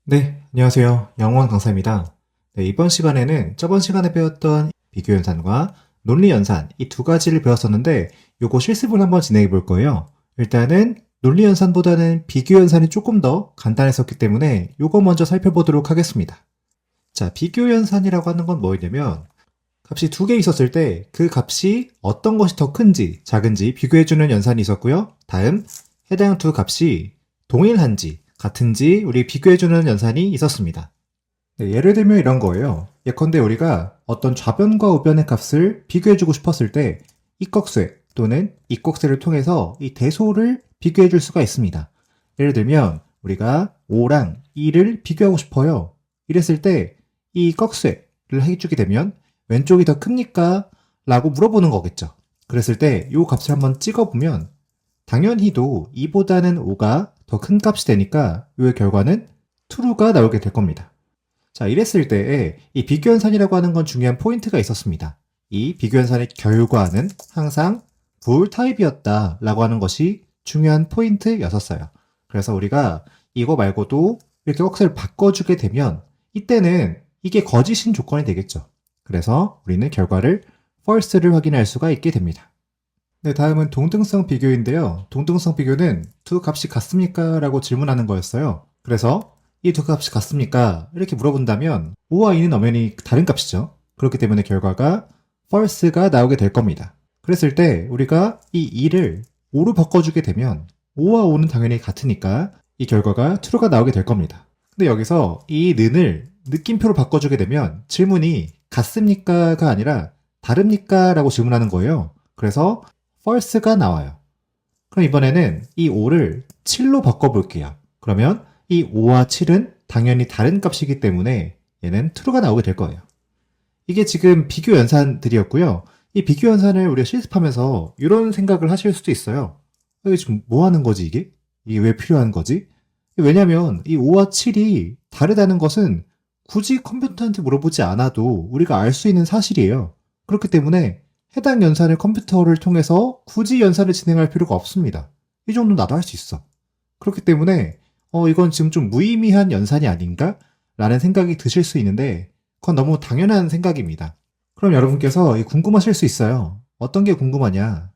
네, 안녕하세요. 영원 강사입니다. 네, 이번 시간에는 저번 시간에 배웠던 비교연산과 논리연산 이 두 가지를 배웠었는데 요거 실습을 한번 진행해 볼 거예요. 일단은 논리연산보다는 비교연산이 조금 더 간단했었기 때문에 요거 먼저 살펴보도록 하겠습니다. 자, 비교연산이라고 하는 건 뭐냐면 값이 두 개 있었을 때 그 값이 어떤 것이 더 큰지 작은지 비교해주는 연산이 있었고요. 다음 해당 두 값이 동일한지 같은지 우리 비교해주는 연산이 있었습니다. 네, 예를 들면 이런 거예요. 예컨대 우리가 어떤 좌변과 우변의 값을 비교해주고 싶었을 때 이꺽쇠 또는 이꺽쇠를 통해서 이 대소를 비교해줄 수가 있습니다. 예를 들면 우리가 5랑 2를 비교하고 싶어요. 이랬을 때 이 꺽쇠를 해주게 되면 왼쪽이 더 큽니까? 라고 물어보는 거겠죠. 그랬을 때 이 값을 한번 찍어보면 당연히도 2보다는 5가 더 큰 값이 되니까 이 결과는 true가 나오게 될 겁니다. 자, 이랬을 때에 이 비교연산이라고 하는 건 중요한 포인트가 있었습니다. 이 비교연산의 결과는 항상 불 타입이었다 라고 하는 것이 중요한 포인트였었어요. 그래서 우리가 이거 말고도 이렇게 꺽쇠를 바꿔주게 되면 이때는 이게 거짓인 조건이 되겠죠. 그래서 우리는 결과를 false를 확인할 수가 있게 됩니다. 네, 다음은 동등성 비교인데요. 동등성 비교는 두 값이 같습니까? 라고 질문하는 거였어요. 그래서 이 두 값이 같습니까? 이렇게 물어본다면 5와 2는 엄연히 다른 값이죠. 그렇기 때문에 결과가 false가 나오게 될 겁니다. 그랬을 때 우리가 이 2를 5로 바꿔주게 되면 5와 5는 당연히 같으니까 이 결과가 true가 나오게 될 겁니다. 근데 여기서 이 는을 느낌표로 바꿔주게 되면 질문이 같습니까가 아니라 다릅니까? 라고 질문하는 거예요. 그래서 false가 나와요. 그럼 이번에는 이 5를 7로 바꿔볼게요. 그러면 이 5와 7은 당연히 다른 값이기 때문에 얘는 true가 나오게 될 거예요. 이게 지금 비교 연산들이었고요. 이 비교 연산을 우리가 실습하면서 이런 생각을 하실 수도 있어요. 이게 지금 뭐 하는 거지 이게? 이게 왜 필요한 거지? 왜냐면 이 5와 7이 다르다는 것은 굳이 컴퓨터한테 물어보지 않아도 우리가 알 수 있는 사실이에요. 그렇기 때문에 해당 연산을 컴퓨터를 통해서 굳이 연산을 진행할 필요가 없습니다. 이 정도는 나도 할 수 있어. 그렇기 때문에 이건 지금 좀 무의미한 연산이 아닌가? 라는 생각이 드실 수 있는데 그건 너무 당연한 생각입니다. 그럼 여러분께서 궁금하실 수 있어요. 어떤 게 궁금하냐?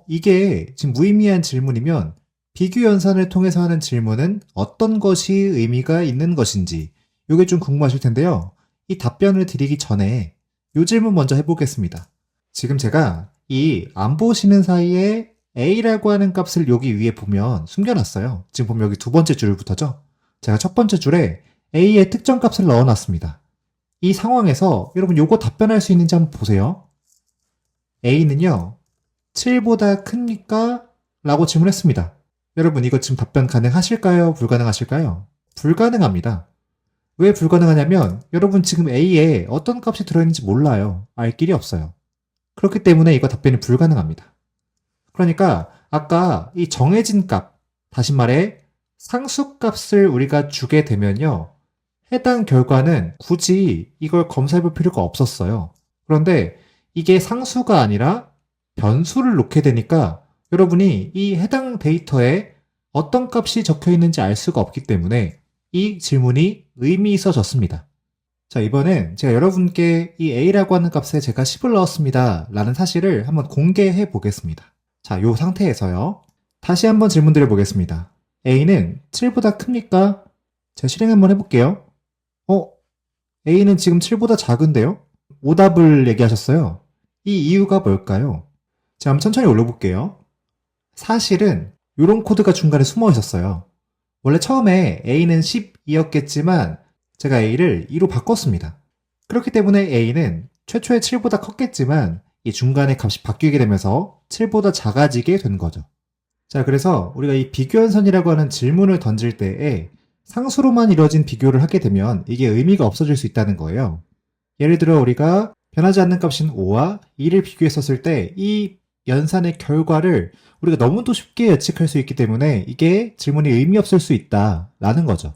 이게 지금 무의미한 질문이면 비교 연산을 통해서 하는 질문은 어떤 것이 의미가 있는 것인지 이게 좀 궁금하실 텐데요. 이 답변을 드리기 전에 이 질문 먼저 해보겠습니다. 지금 제가 이 안 보시는 사이에 a라고 하는 값을 여기 위에 보면 숨겨놨어요. 지금 보면 여기 두 번째 줄부터죠. 제가 첫 번째 줄에 a의 특정 값을 넣어놨습니다. 이 상황에서 여러분 요거 답변할 수 있는지 한번 보세요. a는요 7보다 큽니까? 라고 질문했습니다. 여러분 이거 지금 답변 가능하실까요? 불가능하실까요? 불가능합니다. 왜 불가능하냐면 여러분 지금 a에 어떤 값이 들어있는지 몰라요. 알 길이 없어요. 그렇기 때문에 이거 답변이 불가능합니다. 그러니까 아까 이 정해진 값, 다시 말해 상수값을 우리가 주게 되면요. 해당 결과는 굳이 이걸 검사해 볼 필요가 없었어요. 그런데 이게 상수가 아니라 변수를 놓게 되니까 여러분이 이 해당 데이터에 어떤 값이 적혀 있는지 알 수가 없기 때문에 이 질문이 의미 있어졌습니다. 자, 이번엔 제가 여러분께 이 a라고 하는 값에 제가 10을 넣었습니다. 라는 사실을 한번 공개해 보겠습니다. 자, 이 상태에서요. 다시 한번 질문 드려 보겠습니다. a는 7보다 큽니까? 제가 실행 한번 해볼게요. a는 지금 7보다 작은데요? 오답을 얘기하셨어요. 이 이유가 뭘까요? 제가 한번 천천히 올려볼게요. 사실은 이런 코드가 중간에 숨어 있었어요. 원래 처음에 a는 10이었겠지만 제가 a를 2로 바꿨습니다. 그렇기 때문에 a는 최초에 7보다 컸겠지만 이 중간에 값이 바뀌게 되면서 7보다 작아지게 된 거죠. 자, 그래서 우리가 이 비교연산이라고 하는 질문을 던질 때에 상수로만 이루어진 비교를 하게 되면 이게 의미가 없어질 수 있다는 거예요. 예를 들어 우리가 변하지 않는 값인 5와 2를 비교했었을 때 이 연산의 결과를 우리가 너무도 쉽게 예측할 수 있기 때문에 이게 질문이 의미 없을 수 있다라는 거죠.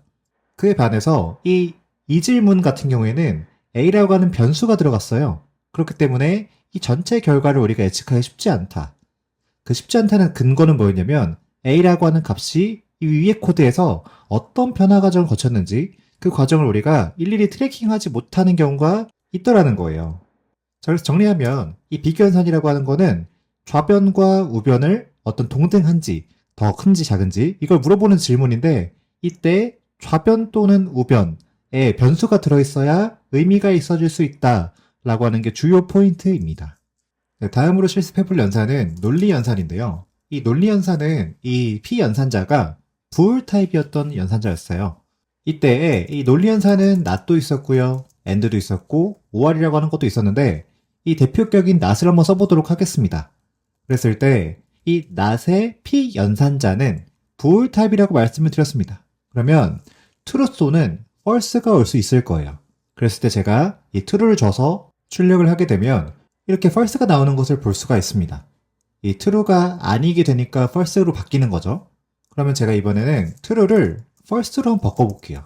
그에 반해서 이 질문 같은 경우에는 a라고 하는 변수가 들어갔어요. 그렇기 때문에 이 전체 결과를 우리가 예측하기 쉽지 않다. 그 쉽지 않다는 근거는 뭐였냐면 a라고 하는 값이 이 위의 코드에서 어떤 변화 과정을 거쳤는지 그 과정을 우리가 일일이 트래킹하지 못하는 경우가 있더라는 거예요. 자, 그래서 정리하면 이 비교연산이라고 하는 거는 좌변과 우변을 어떤 동등한지, 더 큰지 작은지 이걸 물어보는 질문인데, 이때 좌변 또는 우변에 변수가 들어있어야 의미가 있어질 수 있다 라고 하는 게 주요 포인트입니다. 네, 다음으로 실습해볼 연산은 논리연산인데요. 이 논리연산은 이 P연산자가 부울 타입이었던 연산자였어요. 이때 이 논리연산은 not도 있었고요, and도 있었고 or이라고 하는 것도 있었는데, 이 대표격인 not을 한번 써보도록 하겠습니다. 그랬을 때 이 not의 P연산자는 부울 타입이라고 말씀을 드렸습니다. 그러면 true소는 false가 올 수 있을 거예요. 그랬을 때 제가 이 true를 줘서 출력을 하게 되면 이렇게 false가 나오는 것을 볼 수가 있습니다. 이 true가 아니게 되니까 false로 바뀌는 거죠. 그러면 제가 이번에는 true를 false로 한번 바꿔볼게요.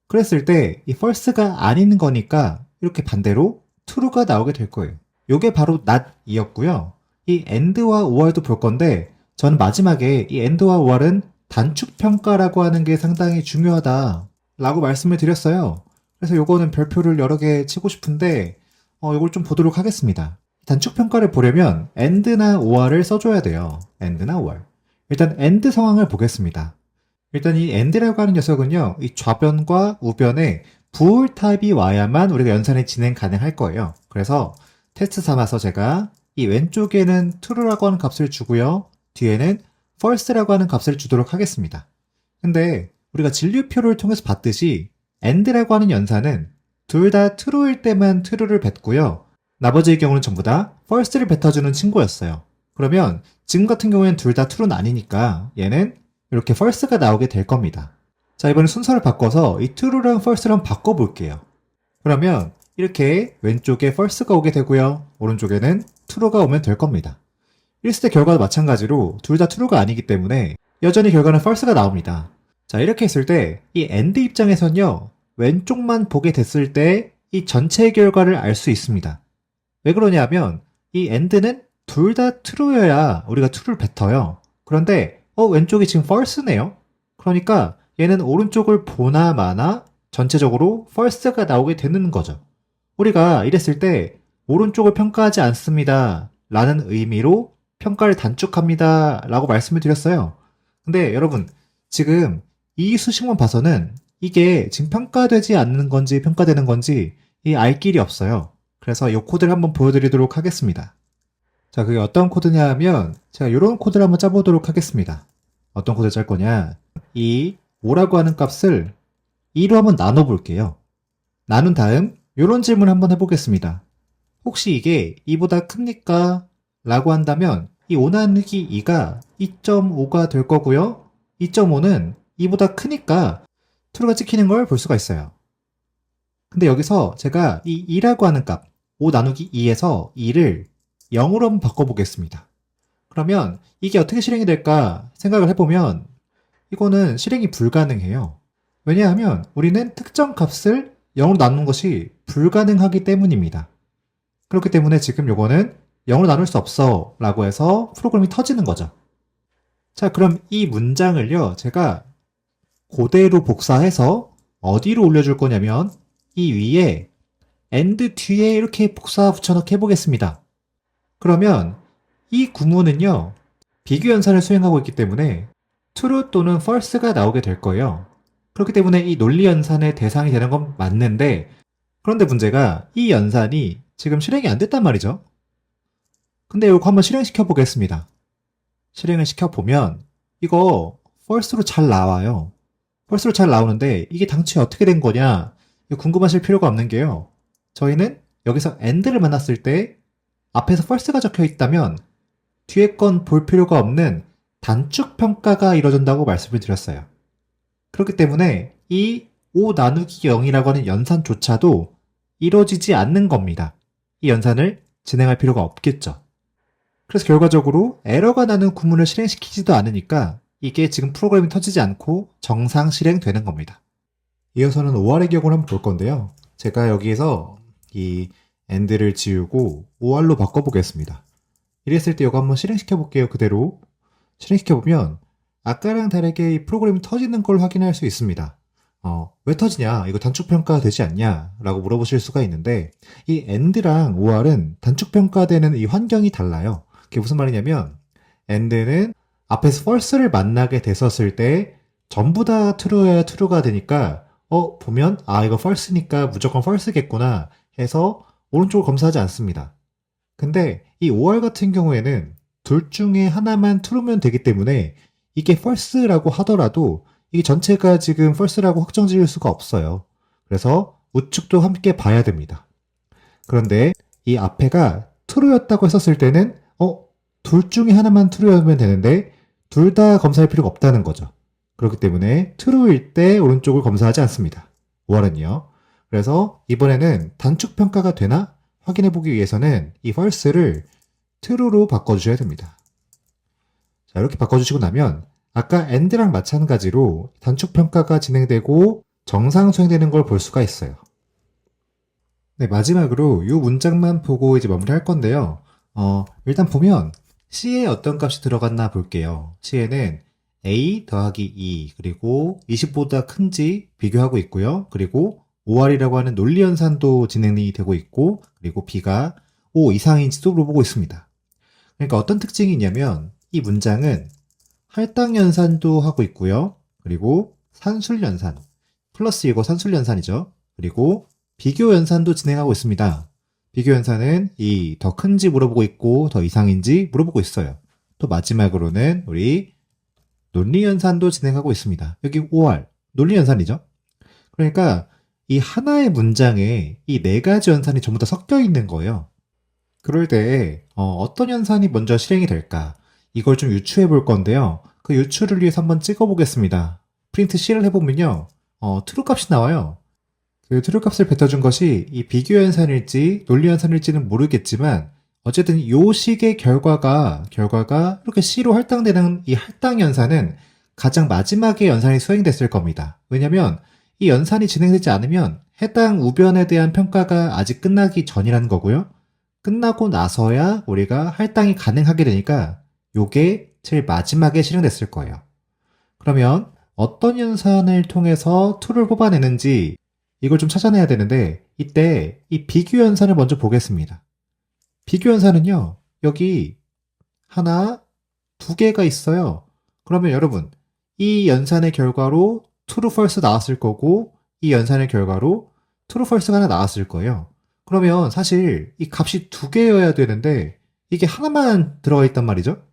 그랬을 때 이 false가 아닌 거니까 이렇게 반대로 true가 나오게 될 거예요. 이게 바로 not이었고요. 이 and와 or도 볼 건데, 저는 마지막에 이 and와 or은 단축평가라고 하는 게 상당히 중요하다 라고 말씀을 드렸어요. 그래서 요거는 별표를 여러 개 치고 싶은데 요걸 좀 보도록 하겠습니다. 단축평가를 보려면 and나 or를 써줘야 돼요. and나 or. 일단 and 상황을 보겠습니다. 일단 이 and라고 하는 녀석은요, 이 좌변과 우변에 부울 타입이 와야만 우리가 연산이 진행 가능할 거예요. 그래서 테스트 삼아서 제가 이 왼쪽에는 true라고 하는 값을 주고요, 뒤에는 false라고 하는 값을 주도록 하겠습니다. 근데 우리가 진료표를 통해서 봤듯이 and라고 하는 연산은 둘 다 true일 때만 true를 뱉고요, 나머지의 경우는 전부 다 false를 뱉어주는 친구였어요. 그러면 지금 같은 경우에는 둘 다 true는 아니니까 얘는 이렇게 false가 나오게 될 겁니다. 자, 이번엔 순서를 바꿔서 이 true랑 false를 한번 바꿔볼게요. 그러면 이렇게 왼쪽에 false가 오게 되고요, 오른쪽에는 true가 오면 될 겁니다. 1스텝 결과도 마찬가지로 둘 다 true가 아니기 때문에 여전히 결과는 false가 나옵니다. 자, 이렇게 했을 때 이 and 입장에선요, 왼쪽만 보게 됐을 때 이 전체 결과를 알 수 있습니다. 왜 그러냐면 이 and는 둘 다 true여야 우리가 true를 뱉어요. 그런데 왼쪽이 지금 false네요. 그러니까 얘는 오른쪽을 보나 마나 전체적으로 false가 나오게 되는 거죠. 우리가 이랬을 때 오른쪽을 평가하지 않습니다 라는 의미로 평가를 단축합니다 라고 말씀을 드렸어요. 근데 여러분, 지금 이 수식만 봐서는 이게 지금 평가되지 않는 건지 평가되는 건지 알 길이 없어요. 그래서 이 코드를 한번 보여드리도록 하겠습니다. 자, 그게 어떤 코드냐 하면 제가 이런 코드를 한번 짜보도록 하겠습니다. 어떤 코드를 짤 거냐, 이 5라고 하는 값을 2로 한번 나눠볼게요. 나눈 다음 이런 질문을 한번 해보겠습니다. 혹시 이게 2보다 큽니까? 라고 한다면 이 5 나누기 2가 2.5가 될 거고요, 2.5는 2보다 크니까 true가 찍히는 걸 볼 수가 있어요. 근데 여기서 제가 이 2라고 하는 값, 5 나누기 2에서 2를 0으로 한번 바꿔보겠습니다. 그러면 이게 어떻게 실행이 될까 생각을 해보면 이거는 실행이 불가능해요. 왜냐하면 우리는 특정 값을 0으로 나누는 것이 불가능하기 때문입니다. 그렇기 때문에 지금 요거는 0으로 나눌 수 없어 라고 해서 프로그램이 터지는 거죠. 자, 그럼 이 문장을요, 제가 그대로 복사해서 어디로 올려줄 거냐면 이 위에 and 뒤에 이렇게 복사 붙여넣기 해보겠습니다. 그러면 이 구문은요, 비교 연산을 수행하고 있기 때문에 true 또는 false가 나오게 될 거예요. 그렇기 때문에 이 논리 연산의 대상이 되는 건 맞는데, 그런데 문제가 이 연산이 지금 실행이 안 됐단 말이죠. 근데 이거 한번 실행시켜 보겠습니다. 실행을 시켜보면 이거 false로 잘 나와요. false로 잘 나오는데 이게 당초에 어떻게 된 거냐, 궁금하실 필요가 없는 게요, 저희는 여기서 and를 만났을 때 앞에서 false가 적혀 있다면 뒤에 건 볼 필요가 없는 단축평가가 이루어진다고 말씀을 드렸어요. 그렇기 때문에 이 5 나누기 0이라고 하는 연산조차도 이루어지지 않는 겁니다. 이 연산을 진행할 필요가 없겠죠. 그래서 결과적으로 에러가 나는 구문을 실행시키지도 않으니까 이게 지금 프로그램이 터지지 않고 정상 실행되는 겁니다. 이어서는 OR의 경우를 한번 볼 건데요. 제가 여기에서 이 and를 지우고 or로 바꿔보겠습니다. 이랬을 때 이거 한번 실행시켜 볼게요. 그대로 실행시켜 보면 아까랑 다르게 이 프로그램이 터지는 걸 확인할 수 있습니다. 왜 터지냐? 이거 단축평가 되지 않냐? 라고 물어보실 수가 있는데, 이 AND랑 OR은 단축평가되는 이 환경이 달라요. 그게 무슨 말이냐면, AND는 앞에서 false를 만나게 됐었을 때, 전부 다 true여야 true가 되니까, 보면, 이거 false니까 무조건 false겠구나 해서 오른쪽을 검사하지 않습니다. 근데 이 OR 같은 경우에는 둘 중에 하나만 true면 되기 때문에, 이게 false라고 하더라도 이게 전체가 지금 false라고 확정 지을 수가 없어요. 그래서 우측도 함께 봐야 됩니다. 그런데 이 앞에가 true였다고 했었을 때는 둘 중에 하나만 true하면 되는데 둘 다 검사할 필요가 없다는 거죠. 그렇기 때문에 true일 때 오른쪽을 검사하지 않습니다. OR은요. 그래서 이번에는 단축평가가 되나 확인해보기 위해서는 이 false를 true로 바꿔주셔야 됩니다. 자, 이렇게 바꿔주시고 나면 아까 AND랑 마찬가지로 단축평가가 진행되고 정상 수행되는 걸 볼 수가 있어요. 네, 마지막으로 이 문장만 보고 이제 마무리할 건데요. 일단 보면 C에 어떤 값이 들어갔나 볼게요. C에는 A 더하기 2 그리고 20보다 큰지 비교하고 있고요. 그리고 OR이라고 하는 논리연산도 진행이 되고 있고 그리고 B가 5 이상인지도 물어보고 있습니다. 그러니까 어떤 특징이 있냐면 이 문장은 할당연산도 하고 있고요. 그리고 산술연산, 플러스 이거 산술연산이죠. 그리고 비교연산도 진행하고 있습니다. 비교연산은 이 더 큰지 물어보고 있고 더 이상인지 물어보고 있어요. 또 마지막으로는 우리 논리연산도 진행하고 있습니다. 여기 OR, 논리연산이죠. 그러니까 이 하나의 문장에 이 네 가지 연산이 전부 다 섞여 있는 거예요. 그럴 때 어떤 연산이 먼저 실행이 될까? 이걸 좀 유추해 볼 건데요. 그 유추를 위해서 한번 찍어 보겠습니다. 프린트 C를 해보면요. true 값이 나와요. 그 true 값을 뱉어준 것이 이 비교 연산일지 논리 연산일지는 모르겠지만 어쨌든 이 식의 결과가 이렇게 C로 할당되는 이 할당 연산은 가장 마지막에 연산이 수행됐을 겁니다. 왜냐면 이 연산이 진행되지 않으면 해당 우변에 대한 평가가 아직 끝나기 전이라는 거고요. 끝나고 나서야 우리가 할당이 가능하게 되니까 요게 제일 마지막에 실행됐을 거예요. 그러면 어떤 연산을 통해서 true를 뽑아내는지 이걸 좀 찾아내야 되는데 이때 이 비교 연산을 먼저 보겠습니다. 비교 연산은요. 여기 하나, 두 개가 있어요. 그러면 여러분 이 연산의 결과로 true, false 나왔을 거고 이 연산의 결과로 true, false가 하나 나왔을 거예요. 그러면 사실 이 값이 두 개여야 되는데 이게 하나만 들어가 있단 말이죠.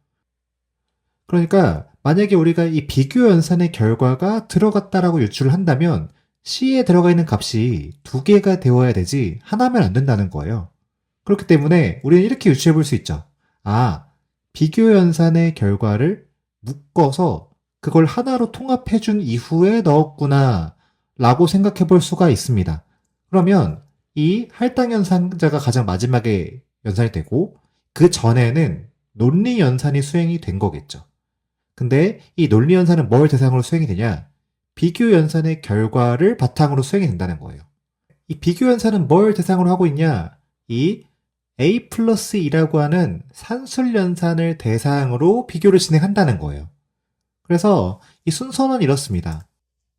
그러니까 만약에 우리가 이 비교 연산의 결과가 들어갔다라고 유추를 한다면 C에 들어가 있는 값이 두 개가 되어야 되지 하나면 안 된다는 거예요. 그렇기 때문에 우리는 이렇게 유추해 볼 수 있죠. 비교 연산의 결과를 묶어서 그걸 하나로 통합해 준 이후에 넣었구나 라고 생각해 볼 수가 있습니다. 그러면 이 할당 연산자가 가장 마지막에 연산이 되고 그 전에는 논리 연산이 수행이 된 거겠죠. 근데 이 논리 연산은 뭘 대상으로 수행이 되냐? 비교 연산의 결과를 바탕으로 수행이 된다는 거예요. 이 비교 연산은 뭘 대상으로 하고 있냐? 이 A 플러스 2라고 하는 산술 연산을 대상으로 비교를 진행한다는 거예요. 그래서 이 순서는 이렇습니다.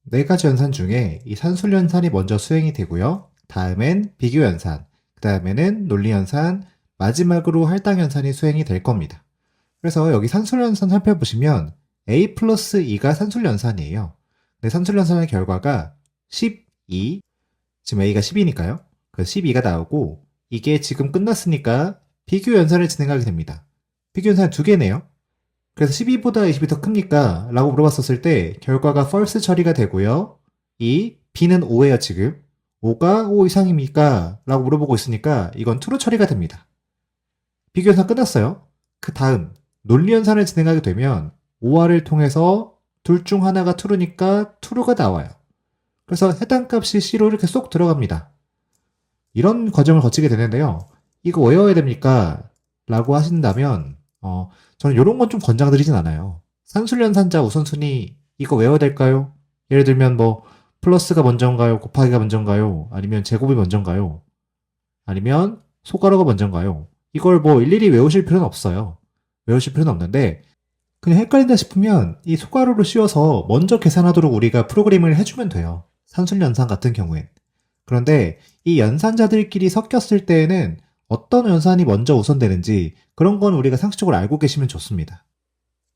네 가지 연산 중에 이 산술 연산이 먼저 수행이 되고요. 다음엔 비교 연산, 그 다음에는 논리 연산, 마지막으로 할당 연산이 수행이 될 겁니다. 그래서 여기 산술 연산 살펴보시면 A 플러스 2가 산술 연산이에요. 근데 산술 연산의 결과가 12, 지금 A가 10이니까요. 그래서 12가 나오고 이게 지금 끝났으니까 비교 연산을 진행하게 됩니다. 비교 연산 두 개네요. 그래서 12보다 20이 더 큽니까? 라고 물어봤었을 때 결과가 false 처리가 되고요. 이 B는 5예요 지금. 5가 5 이상입니까? 라고 물어보고 있으니까 이건 true 처리가 됩니다. 비교 연산 끝났어요. 그 다음 논리 연산을 진행하게 되면 OR을 통해서 둘 중 하나가 true니까 true가 나와요. 그래서 해당 값이 C로 이렇게 쏙 들어갑니다. 이런 과정을 거치게 되는데요. 이거 외워야 됩니까? 라고 하신다면 저는 이런 건 좀 권장드리진 않아요. 산술연산자 우선순위 이거 외워야 될까요? 예를 들면 플러스가 먼저인가요? 곱하기가 먼저인가요? 아니면 제곱이 먼저인가요? 아니면 소가로가 먼저인가요? 이걸 일일이 외우실 필요는 없어요. 외우실 필요는 없는데 그냥 헷갈린다 싶으면 이 소가로를 씌워서 먼저 계산하도록 우리가 프로그램을 해주면 돼요. 산술연산 같은 경우엔. 그런데 이 연산자들끼리 섞였을 때에는 어떤 연산이 먼저 우선되는지 그런 건 우리가 상식적으로 알고 계시면 좋습니다.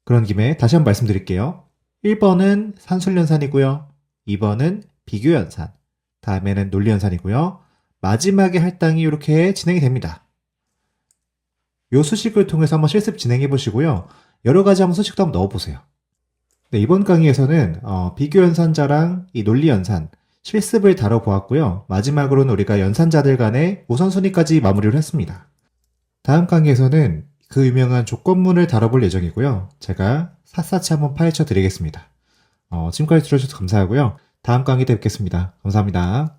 그런 김에 다시 한번 말씀드릴게요. 1번은 산술연산이고요. 2번은 비교연산. 다음에는 논리연산이고요. 마지막에 할당이 이렇게 진행이 됩니다. 이 수식을 통해서 한번 실습 진행해 보시고요. 여러 가지 한번 수식도 한번 넣어보세요. 네, 이번 강의에서는 비교연산자랑 이 논리연산, 실습을 다뤄보았고요. 마지막으로는 우리가 연산자들 간의 우선순위까지 마무리를 했습니다. 다음 강의에서는 그 유명한 조건문을 다뤄볼 예정이고요. 제가 샅샅이 한번 파헤쳐 드리겠습니다. 지금까지 들어주셔서 감사하고요. 다음 강의 때 뵙겠습니다. 감사합니다.